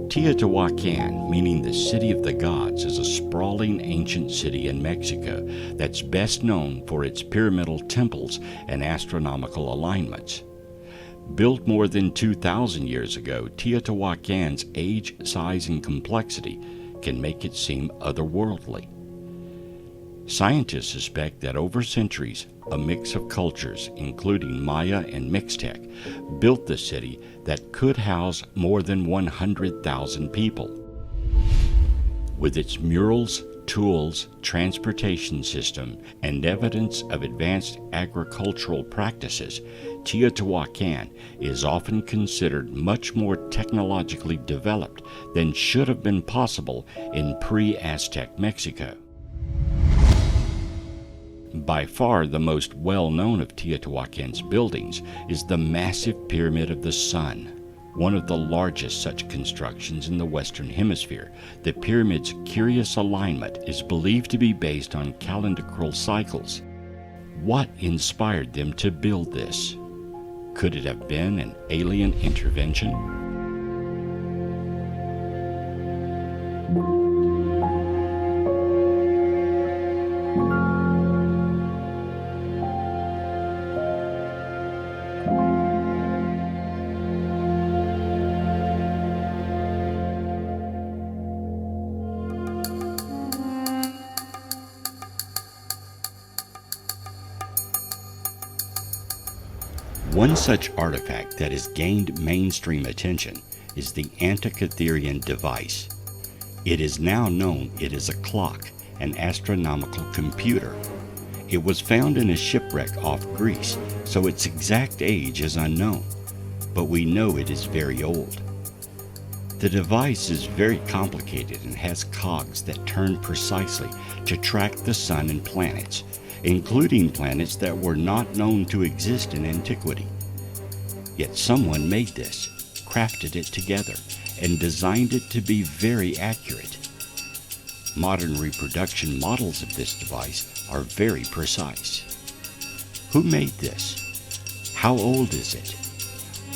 Teotihuacan, meaning the city of the gods, is a sprawling ancient city in Mexico that's best known for its pyramidal temples and astronomical alignments. Built more than 2,000 years ago, Teotihuacan's age, size, and complexity can make it seem otherworldly. Scientists suspect that over centuries, a mix of cultures, including Maya and Mixtec, built the city that could house more than 100,000 people. With its murals, tools, transportation system, and evidence of advanced agricultural practices, Teotihuacan is often considered much more technologically developed than should have been possible in pre-Aztec Mexico. By far the most well-known of Teotihuacan's buildings is the massive Pyramid of the Sun, one of the largest such constructions in the Western Hemisphere. The pyramid's curious alignment is believed to be based on calendrical cycles. What inspired them to build this? Could it have been an alien intervention? One such artifact that has gained mainstream attention is the Antikytherian device. It is now known it is a clock, an astronomical computer. It was found in a shipwreck off Greece, so its exact age is unknown, but we know it is very old. The device is very complicated and has cogs that turn precisely to track the sun and planets, including planets that were not known to exist in antiquity. Yet someone made this, crafted it together, and designed it to be very accurate. Modern reproduction models of this device are very precise. Who made this? How old is it?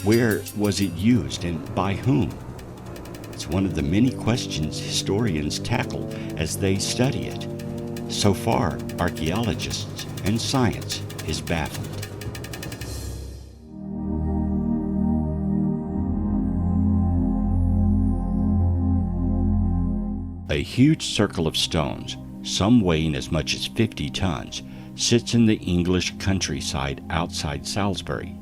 Where was it used and by whom? It's one of the many questions historians tackle as they study it. So far, archaeologists and science is baffled. A huge circle of stones, some weighing as much as 50 tons, sits in the English countryside outside Salisbury.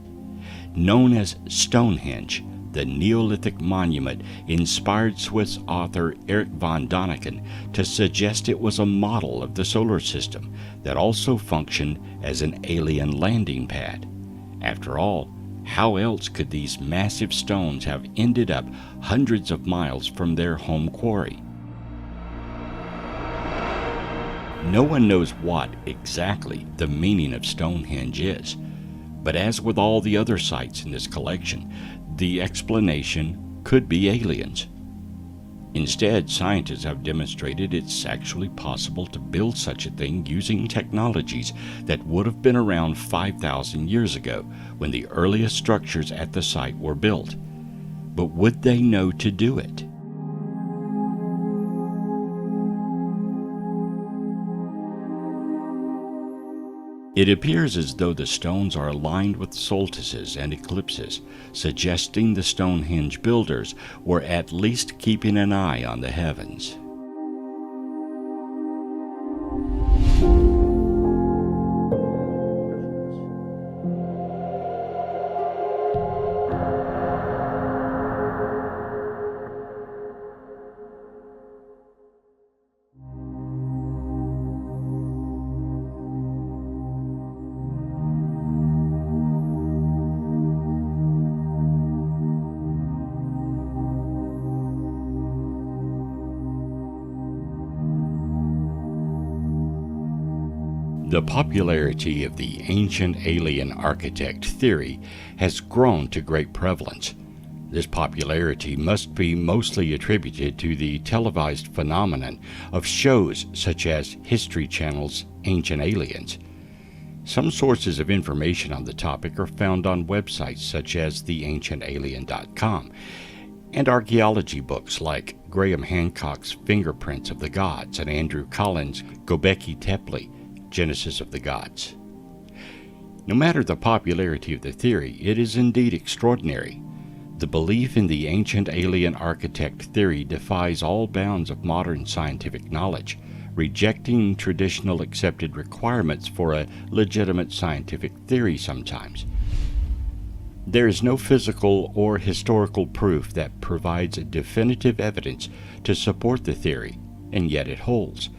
Known as Stonehenge, the Neolithic monument inspired Swiss author Erich von Däniken to suggest it was a model of the solar system that also functioned as an alien landing pad. After all, how else could these massive stones have ended up hundreds of miles from their home quarry? No one knows what exactly the meaning of Stonehenge is, but as with all the other sites in this collection, the explanation could be aliens. Instead, scientists have demonstrated it's actually possible to build such a thing using technologies that would have been around 5,000 years ago when the earliest structures at the site were built. But would they know to do it? It appears as though the stones are aligned with solstices and eclipses, suggesting the Stonehenge builders were at least keeping an eye on the heavens. The popularity of the ancient alien architect theory has grown to great prevalence. This popularity must be mostly attributed to the televised phenomenon of shows such as History Channel's Ancient Aliens. Some sources of information on the topic are found on websites such as theancientalien.com. and archaeology books like Graham Hancock's Fingerprints of the Gods and Andrew Collins' Göbekli Tepe, Genesis of the Gods. No matter the popularity of the theory, it is indeed extraordinary. The belief in the ancient alien architect theory defies all bounds of modern scientific knowledge, rejecting traditional accepted requirements for a legitimate scientific theory sometimes. There is no physical or historical proof that provides definitive evidence to support the theory, and yet it holds.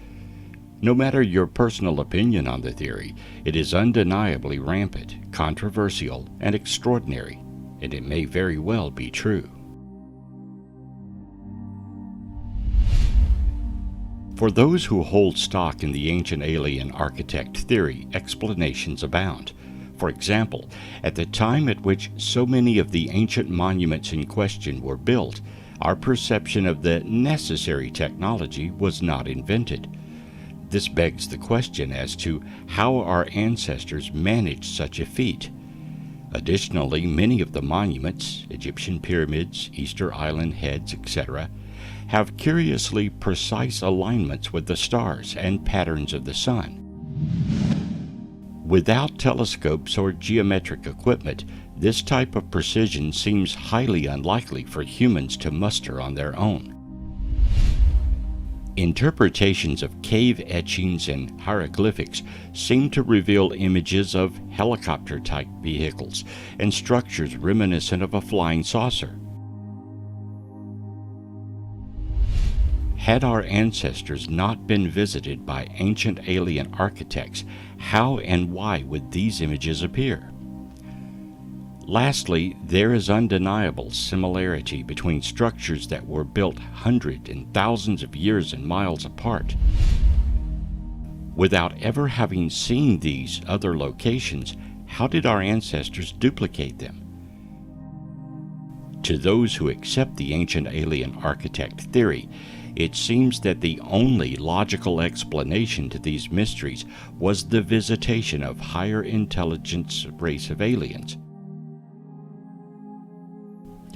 No matter your personal opinion on the theory, it is undeniably rampant, controversial, and extraordinary, and it may very well be true. For those who hold stock in the ancient alien architect theory, explanations abound. For example, at the time at which so many of the ancient monuments in question were built, our perception of the necessary technology was not invented. This begs the question as to how our ancestors managed such a feat. Additionally, many of the monuments, Egyptian pyramids, Easter Island heads, etc., have curiously precise alignments with the stars and patterns of the sun. Without telescopes or geometric equipment, this type of precision seems highly unlikely for humans to muster on their own. Interpretations of cave etchings and hieroglyphics seem to reveal images of helicopter-type vehicles and structures reminiscent of a flying saucer. Had our ancestors not been visited by ancient alien architects, how and why would these images appear? Lastly, there is undeniable similarity between structures that were built hundreds and thousands of years and miles apart. Without ever having seen these other locations, how did our ancestors duplicate them? To those who accept the ancient alien architect theory, it seems that the only logical explanation to these mysteries was the visitation of higher intelligence race of aliens.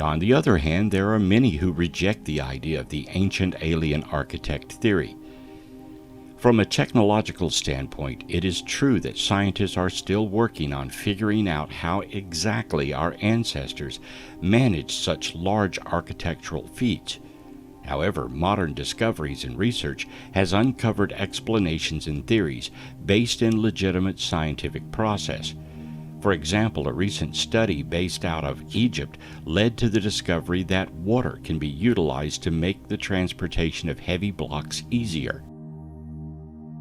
On the other hand, there are many who reject the idea of the ancient alien architect theory. From a technological standpoint, it is true that scientists are still working on figuring out how exactly our ancestors managed such large architectural feats. However, modern discoveries and research has uncovered explanations and theories based in legitimate scientific process. For example, a recent study based out of Egypt led to the discovery that water can be utilized to make the transportation of heavy blocks easier.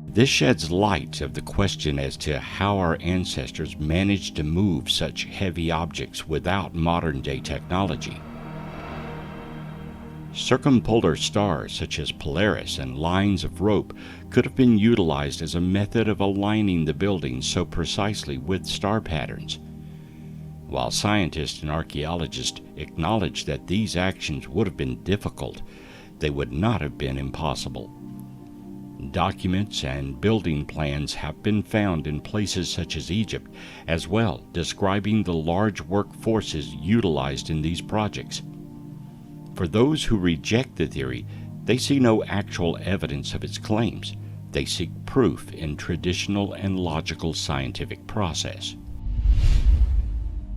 This sheds light of the question as to how our ancestors managed to move such heavy objects without modern-day technology. Circumpolar stars such as Polaris and lines of rope could have been utilized as a method of aligning the buildings so precisely with star patterns. While scientists and archaeologists acknowledge that these actions would have been difficult, they would not have been impossible. Documents and building plans have been found in places such as Egypt as well, describing the large workforces utilized in these projects. For those who reject the theory, they see no actual evidence of its claims. They seek proof in traditional and logical scientific process.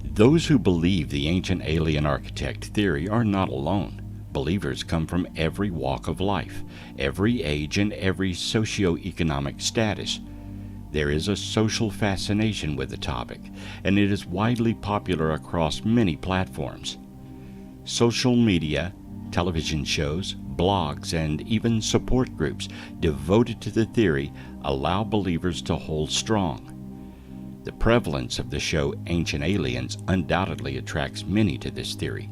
Those who believe the ancient alien architect theory are not alone. Believers come from every walk of life, every age, and every socio-economic status. There is a social fascination with the topic, and it is widely popular across many platforms. Social media, television shows, blogs, and even support groups devoted to the theory allow believers to hold strong. The prevalence of the show Ancient Aliens undoubtedly attracts many to this theory.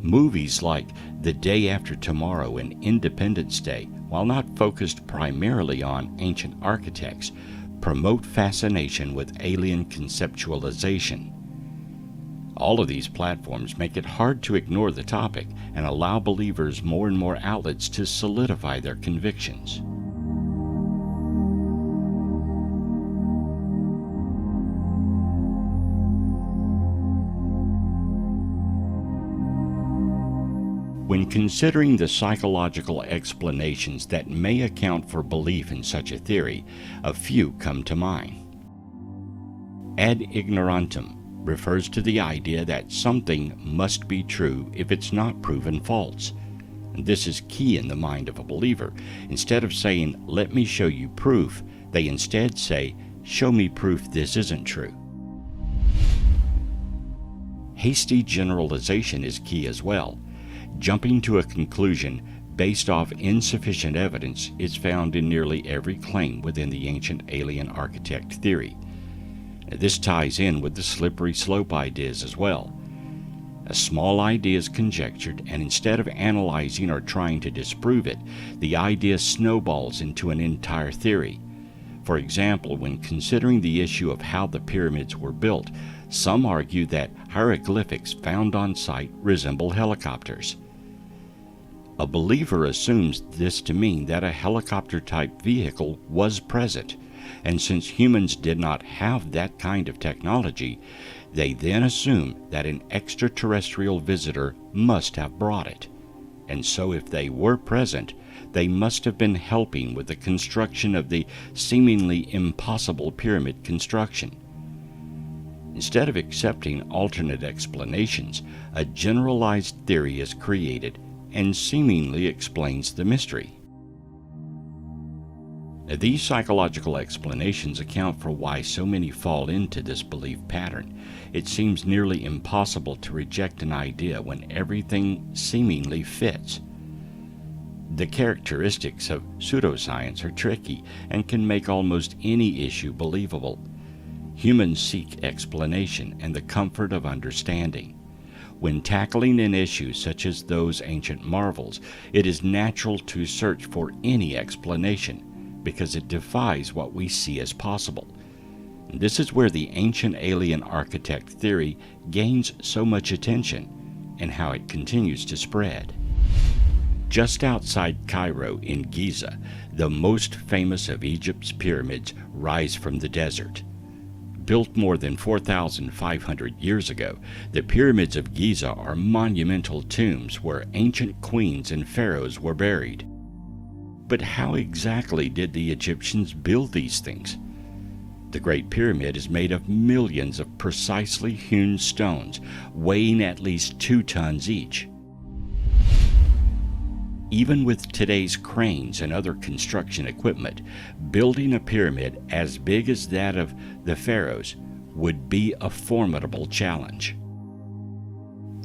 Movies like The Day After Tomorrow and Independence Day, while not focused primarily on ancient architects, promote fascination with alien conceptualization. All of these platforms make it hard to ignore the topic and allow believers more and more outlets to solidify their convictions. When considering the psychological explanations that may account for belief in such a theory, a few come to mind. Ad ignorantum refers to the idea that something must be true if it's not proven false. And this is key in the mind of a believer. Instead of saying, "Let me show you proof," they instead say, "Show me proof this isn't true." Hasty generalization is key as well. Jumping to a conclusion based off insufficient evidence is found in nearly every claim within the ancient alien architect theory. This ties in with the slippery slope ideas as well. A small idea is conjectured, and instead of analyzing or trying to disprove it, the idea snowballs into an entire theory. For example, when considering the issue of how the pyramids were built, some argue that hieroglyphics found on site resemble helicopters. A believer assumes this to mean that a helicopter-type vehicle was present, and since humans did not have that kind of technology, they then assume that an extraterrestrial visitor must have brought it. And so if they were present, they must have been helping with the construction of the seemingly impossible pyramid construction. Instead of accepting alternate explanations, a generalized theory is created and seemingly explains the mystery. These psychological explanations account for why so many fall into this belief pattern. It seems nearly impossible to reject an idea when everything seemingly fits. The characteristics of pseudoscience are tricky and can make almost any issue believable. Humans seek explanation and the comfort of understanding. When tackling an issue such as those ancient marvels, it is natural to search for any explanation, because it defies what we see as possible. This is where the ancient alien architect theory gains so much attention, and how it continues to spread. Just outside Cairo in Giza, the most famous of Egypt's pyramids rise from the desert. Built more than 4,500 years ago, the pyramids of Giza are monumental tombs where ancient queens and pharaohs were buried. But how exactly did the Egyptians build these things? The Great Pyramid is made of millions of precisely hewn stones, weighing at least 2 tons each. Even with today's cranes and other construction equipment, building a pyramid as big as that of the pharaohs would be a formidable challenge.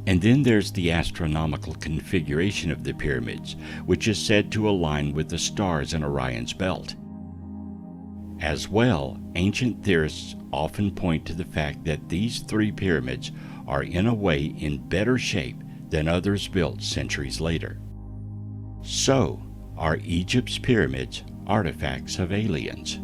And then there's the astronomical configuration of the pyramids, which is said to align with the stars in Orion's belt. As well, ancient theorists often point to the fact that these 3 pyramids are in a way in better shape than others built centuries later. So, are Egypt's pyramids artifacts of aliens?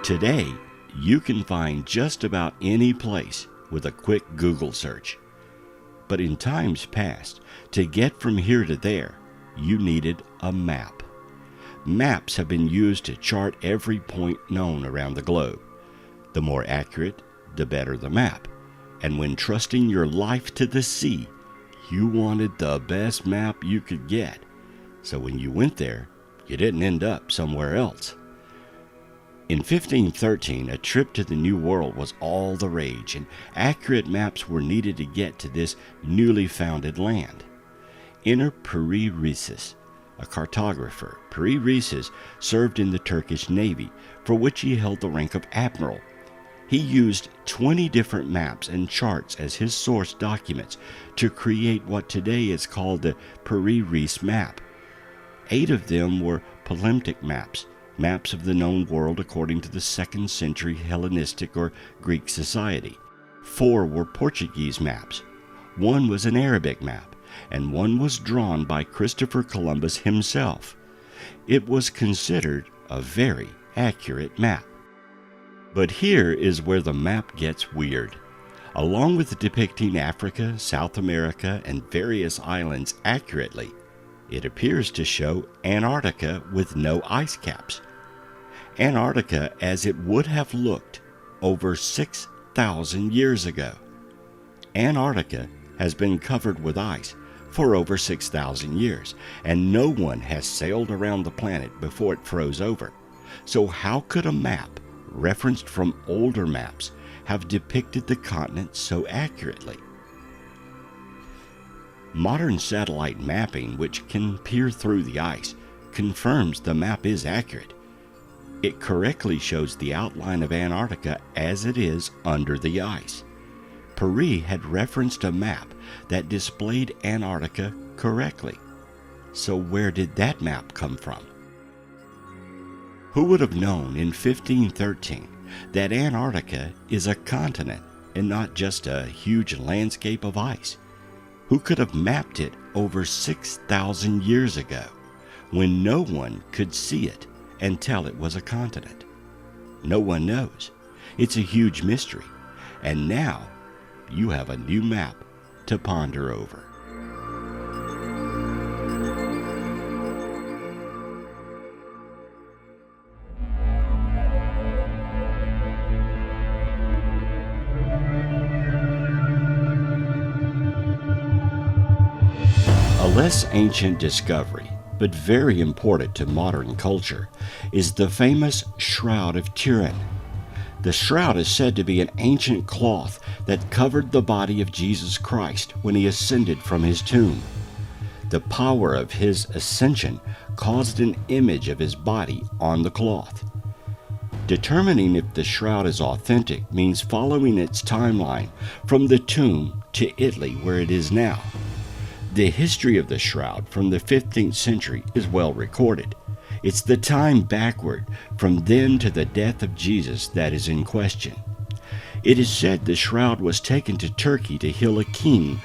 Today, you can find just about any place with a quick Google search. But in times past, to get from here to there, you needed a map. Maps have been used to chart every point known around the globe. The more accurate, the better the map. And when trusting your life to the sea, you wanted the best map you could get. So when you went there, you didn't end up somewhere else. In 1513, a trip to the New World was all the rage, and accurate maps were needed to get to this newly founded land. Enter Piri Reis, a cartographer. Piri Reis served in the Turkish Navy, for which he held the rank of admiral. He used 20 different maps and charts as his source documents to create what today is called the Piri Reis map. 8 of them were palimpsest maps, maps of the known world according to the 2nd century Hellenistic or Greek society. 4 were Portuguese maps. 1 was an Arabic map, and 1 was drawn by Christopher Columbus himself. It was considered a very accurate map. But here is where the map gets weird. Along with depicting Africa, South America, and various islands accurately, it appears to show Antarctica with no ice caps. Antarctica as it would have looked over 6,000 years ago. Antarctica has been covered with ice for over 6,000 years, and no one has sailed around the planet before it froze over. So how could a map, referenced from older maps, have depicted the continent so accurately? Modern satellite mapping, which can peer through the ice, confirms the map is accurate. It correctly shows the outline of Antarctica as it is under the ice. Paris had referenced a map that displayed Antarctica correctly. So where did that map come from? Who would have known in 1513 that Antarctica is a continent and not just a huge landscape of ice? Who could have mapped it over 6,000 years ago when no one could see it and tell it was a continent? No one knows. It's a huge mystery. And now you have a new map to ponder over. A less ancient discovery, but very important to modern culture, is the famous Shroud of Turin. The shroud is said to be an ancient cloth that covered the body of Jesus Christ when he ascended from his tomb. The power of his ascension caused an image of his body on the cloth. Determining if the shroud is authentic means following its timeline from the tomb to Italy, where it is now. The history of the shroud from the 15th century is well recorded. It's the time backward from then to the death of Jesus that is in question. It is said the shroud was taken to Turkey to heal a king,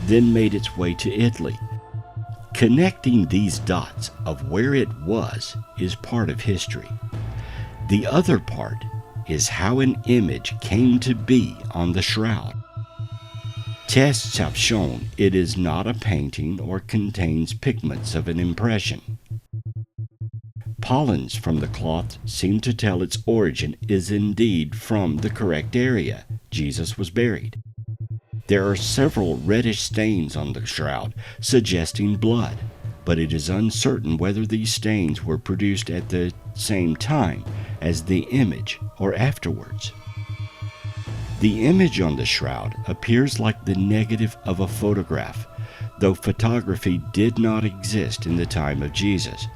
then made its way to Italy. Connecting these dots of where it was is part of history. The other part is how an image came to be on the shroud. Tests have shown it is not a painting or contains pigments of an impression. Pollens from the cloth seem to tell its origin is indeed from the correct area Jesus was buried. There are several reddish stains on the shroud suggesting blood, but it is uncertain whether these stains were produced at the same time as the image or afterwards. The image on the shroud appears like the negative of a photograph, though photography did not exist in the time of Jesus.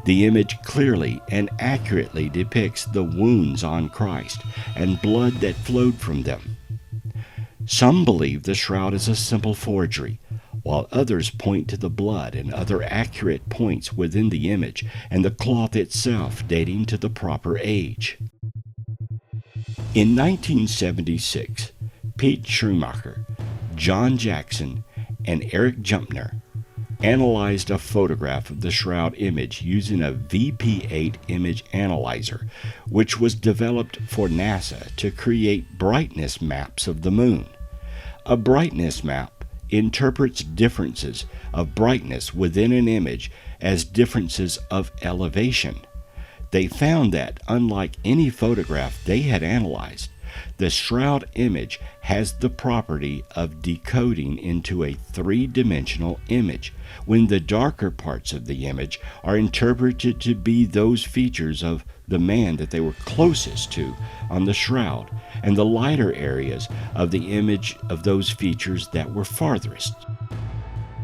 The image clearly and accurately depicts the wounds on Christ and blood that flowed from them. Some believe the shroud is a simple forgery, while others point to the blood and other accurate points within the image and the cloth itself dating to the proper age. In 1976, Pete Schumacher, John Jackson, and Eric Jumpner analyzed a photograph of the shroud image using a VP8 image analyzer, which was developed for NASA to create brightness maps of the moon. A brightness map interprets differences of brightness within an image as differences of elevation. They found that, unlike any photograph they had analyzed, the shroud image has the property of decoding into a three-dimensional image, when the darker parts of the image are interpreted to be those features of the man that they were closest to on the shroud, and the lighter areas of the image of those features that were farthest.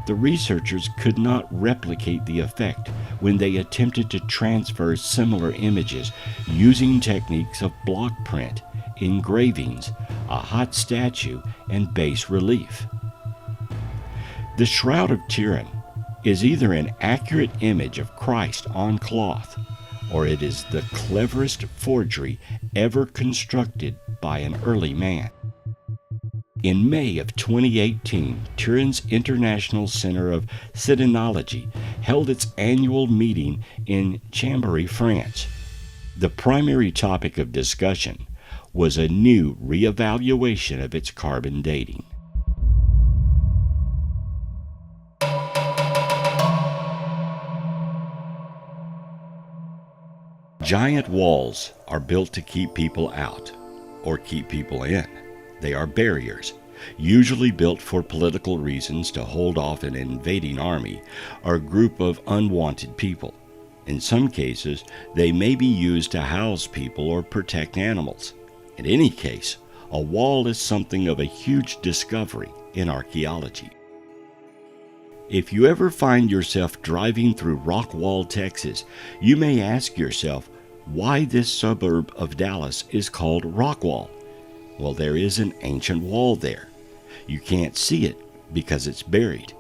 The researchers could not replicate the effect when they attempted to transfer similar images using techniques of block print, engravings, a hot statue, and bas relief. The Shroud of Turin is either an accurate image of Christ on cloth, or it is the cleverest forgery ever constructed by an early man. In May of 2018, Turin's International Center of Sidenology held its annual meeting in Chambéry, France. The primary topic of discussion was a new reevaluation of its carbon dating. Giant walls are built to keep people out, or keep people in. They are barriers, usually built for political reasons to hold off an invading army or group of unwanted people. In some cases, they may be used to house people or protect animals. In any case, a wall is something of a huge discovery in archaeology. If you ever find yourself driving through Rockwall, Texas, you may ask yourself why this suburb of Dallas is called Rockwall. Well, there is an ancient wall there. You can't see it because it's buried,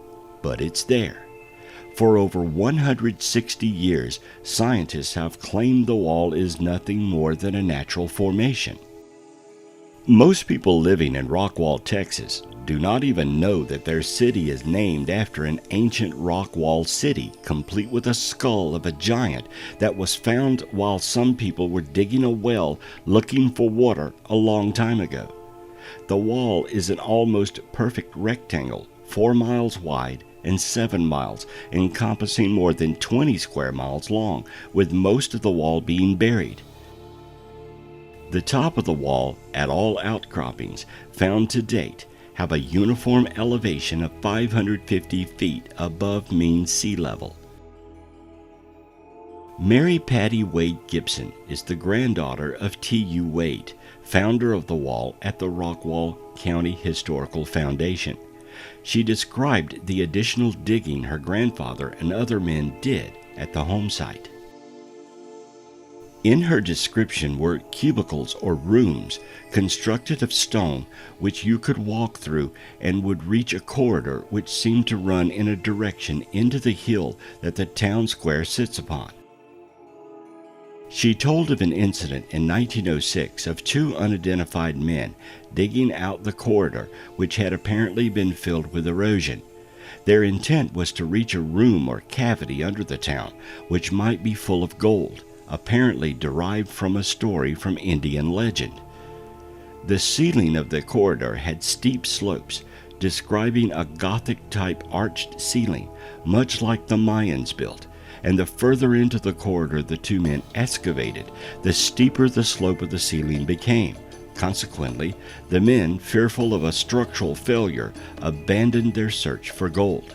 but it's there. For over 160 years, scientists have claimed the wall is nothing more than a natural formation. Most people living in Rockwall, Texas, do not even know that their city is named after an ancient rock wall city, complete with a skull of a giant that was found while some people were digging a well looking for water a long time ago. The wall is an almost perfect rectangle, 4 miles wide and 7 miles, encompassing more than 20 square miles long, with most of the wall being buried. The top of the wall, at all outcroppings found to date, have a uniform elevation of 550 feet above mean sea level. Mary Patty Wade Gibson is the granddaughter of T.U. Wade, founder of the wall at the Rockwall County Historical Foundation. She described the additional digging her grandfather and other men did at the home site. In her description were cubicles or rooms constructed of stone which you could walk through and would reach a corridor which seemed to run in a direction into the hill that the town square sits upon. She told of an incident in 1906 of 2 unidentified men digging out the corridor which had apparently been filled with erosion. Their intent was to reach a room or cavity under the town which might be full of gold, apparently derived from a story from Indian legend. The ceiling of the corridor had steep slopes, describing a Gothic-type arched ceiling, much like the Mayans built, and the further into the corridor the 2 men excavated, the steeper the slope of the ceiling became. Consequently, the men, fearful of a structural failure, abandoned their search for gold.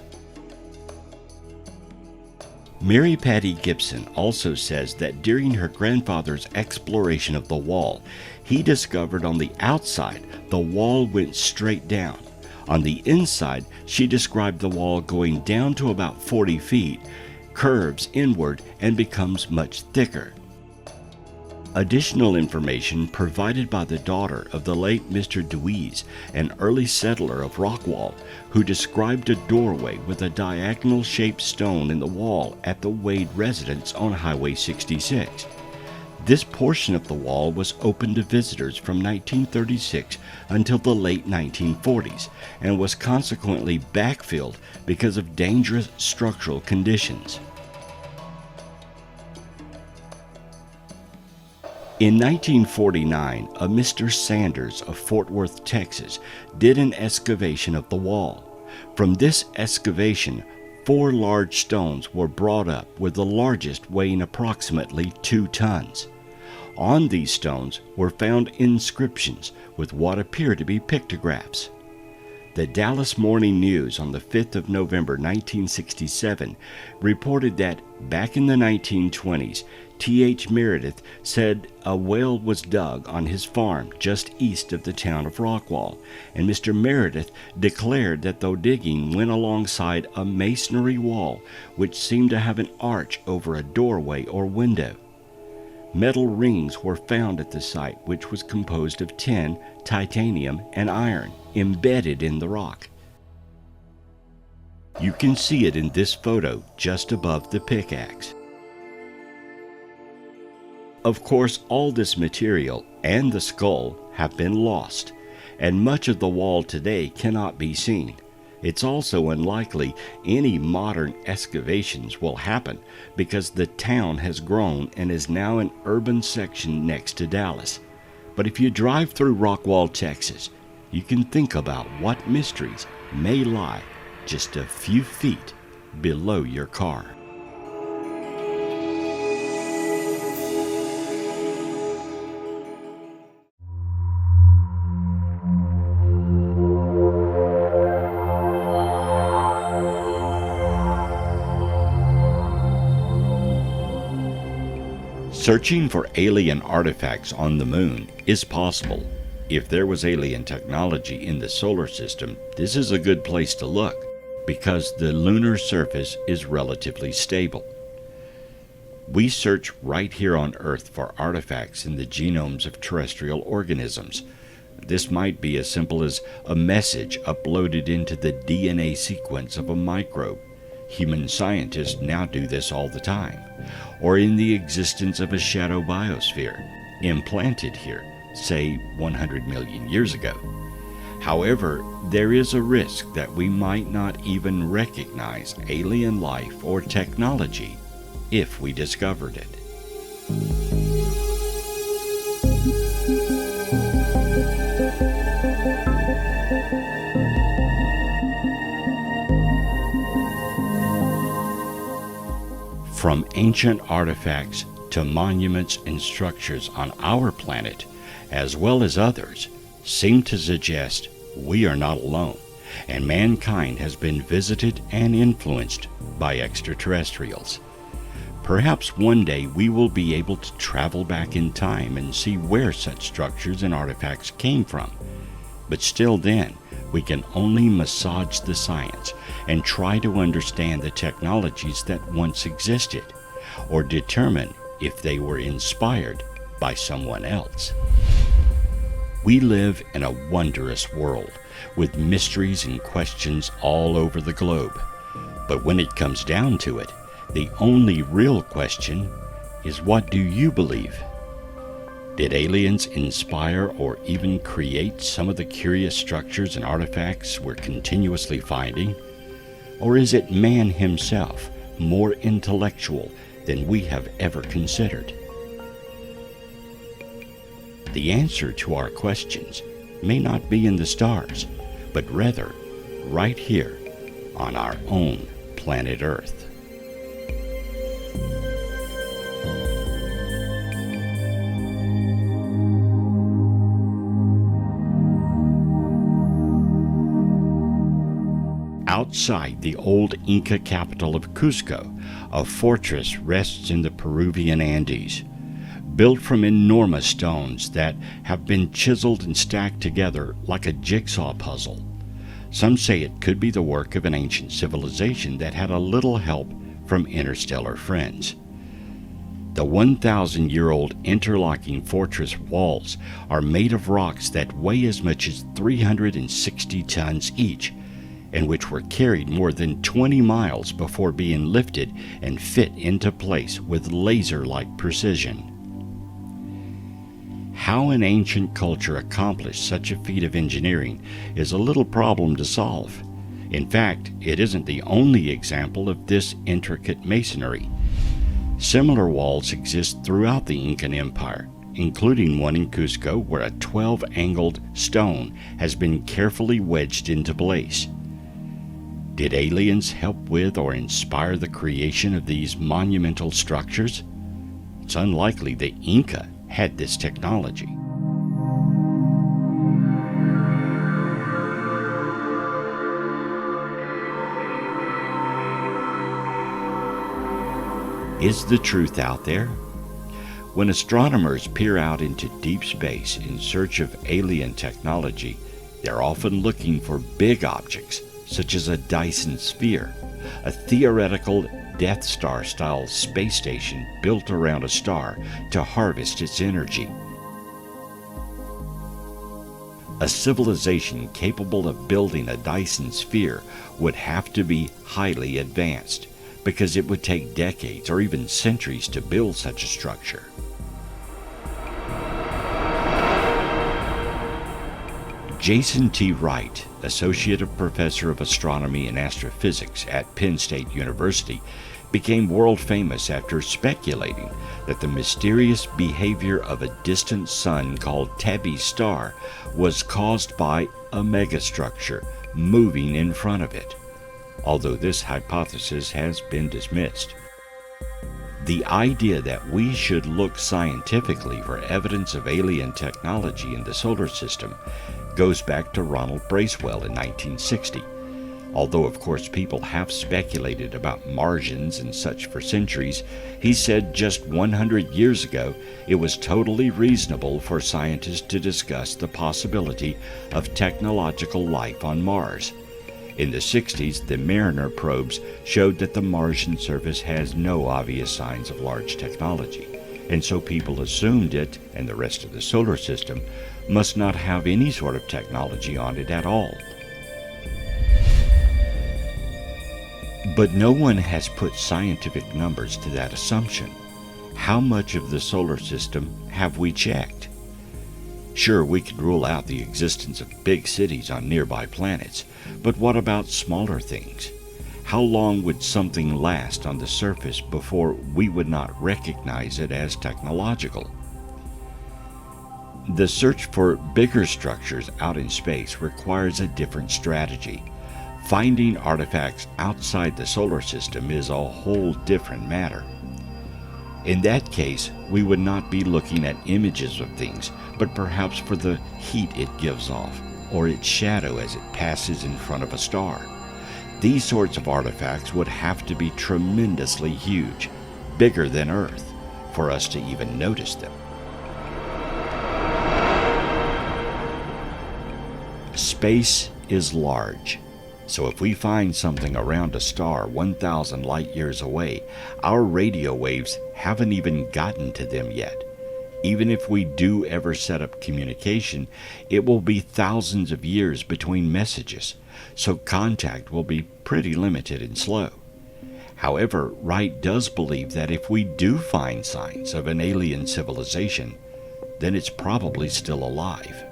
Mary Patty Gibson also says that during her grandfather's exploration of the wall, he discovered on the outside the wall went straight down. On the inside, she described the wall going down to about 40 feet, curves inward, and becomes much thicker. Additional information provided by the daughter of the late Mr. Deweese, an early settler of Rockwall, who described a doorway with a diagonal-shaped stone in the wall at the Wade residence on Highway 66. This portion of the wall was open to visitors from 1936 until the late 1940s, and was consequently backfilled because of dangerous structural conditions. In 1949, a Mr. Sanders of Fort Worth, Texas, did an excavation of the wall. From this excavation, 4 large stones were brought up, with the largest weighing approximately 2 tons. On these stones were found inscriptions with what appear to be pictographs. The Dallas Morning News on the 5th of November 1967 reported that back in the 1920s, T.H. Meredith said a well was dug on his farm just east of the town of Rockwall, and Mr. Meredith declared that though digging went alongside a masonry wall which seemed to have an arch over a doorway or window. Metal rings were found at the site, which was composed of tin, titanium, and iron, embedded in the rock. You can see it in this photo just above the pickaxe. Of course, all this material and the skull have been lost, and much of the wall today cannot be seen. It's also unlikely any modern excavations will happen because the town has grown and is now an urban section next to Dallas. But if you drive through Rockwall, Texas, you can think about what mysteries may lie just a few feet below your car. Searching for alien artifacts on the moon is possible. If there was alien technology in the solar system, this is a good place to look because the lunar surface is relatively stable. We search right here on Earth for artifacts in the genomes of terrestrial organisms. This might be as simple as a message uploaded into the DNA sequence of a microbe. Human scientists now do this all the time. Or in the existence of a shadow biosphere, implanted here, say 100 million years ago. However, there is a risk that we might not even recognize alien life or technology if we discovered it. From ancient artifacts to monuments and structures on our planet, as well as others, seem to suggest we are not alone, and mankind has been visited and influenced by extraterrestrials. Perhaps one day we will be able to travel back in time and see where such structures and artifacts came from. But still then, we can only massage the science and try to understand the technologies that once existed, or determine if they were inspired by someone else. We live in a wondrous world with mysteries and questions all over the globe. But when it comes down to it, the only real question is, what do you believe? Did aliens inspire or even create some of the curious structures and artifacts we're continuously finding? Or is it man himself, more intellectual than we have ever considered? The answer to our questions may not be in the stars, but rather right here on our own planet Earth. Outside the old Inca capital of Cusco, a fortress rests in the Peruvian Andes. Built from enormous stones that have been chiseled and stacked together like a jigsaw puzzle. Some say it could be the work of an ancient civilization that had a little help from interstellar friends. The 1,000-year-old interlocking fortress walls are made of rocks that weigh as much as 360 tons each, and which were carried more than 20 miles before being lifted and fit into place with laser-like precision. How an ancient culture accomplished such a feat of engineering is a little problem to solve. In fact, it isn't the only example of this intricate masonry. Similar walls exist throughout the Incan Empire, including one in Cusco where a 12-angled stone has been carefully wedged into place. Did aliens help with or inspire the creation of these monumental structures? It's unlikely the Inca had this technology. Is the truth out there? When astronomers peer out into deep space in search of alien technology, they're often looking for big objects, such as a Dyson sphere, a theoretical Death Star-style space station built around a star to harvest its energy. A civilization capable of building a Dyson sphere would have to be highly advanced, because it would take decades or even centuries to build such a structure. Jason T. Wright, Associate Professor of Astronomy and Astrophysics at Penn State University, became world famous after speculating that the mysterious behavior of a distant sun called Tabby's star was caused by a megastructure moving in front of it, although this hypothesis has been dismissed. The idea that we should look scientifically for evidence of alien technology in the solar system goes back to Ronald Bracewell in 1960. Although, of course, people have speculated about Martians and such for centuries, he said just 100 years ago it was totally reasonable for scientists to discuss the possibility of technological life on Mars. In the 60s, the Mariner probes showed that the Martian surface has no obvious signs of large technology, and so people assumed it, and the rest of the solar system, must not have any sort of technology on it at all. But no one has put scientific numbers to that assumption. How much of the solar system have we checked? Sure, we could rule out the existence of big cities on nearby planets, but what about smaller things? How long would something last on the surface before we would not recognize it as technological? The search for bigger structures out in space requires a different strategy. Finding artifacts outside the solar system is a whole different matter. In that case, we would not be looking at images of things, but perhaps for the heat it gives off, or its shadow as it passes in front of a star. These sorts of artifacts would have to be tremendously huge, bigger than Earth, for us to even notice them. Space is large. So if we find something around a star 1,000 light years away, our radio waves haven't even gotten to them yet. Even if we do ever set up communication, it will be thousands of years between messages, so contact will be pretty limited and slow. However, Wright does believe that if we do find signs of an alien civilization, then it's probably still alive.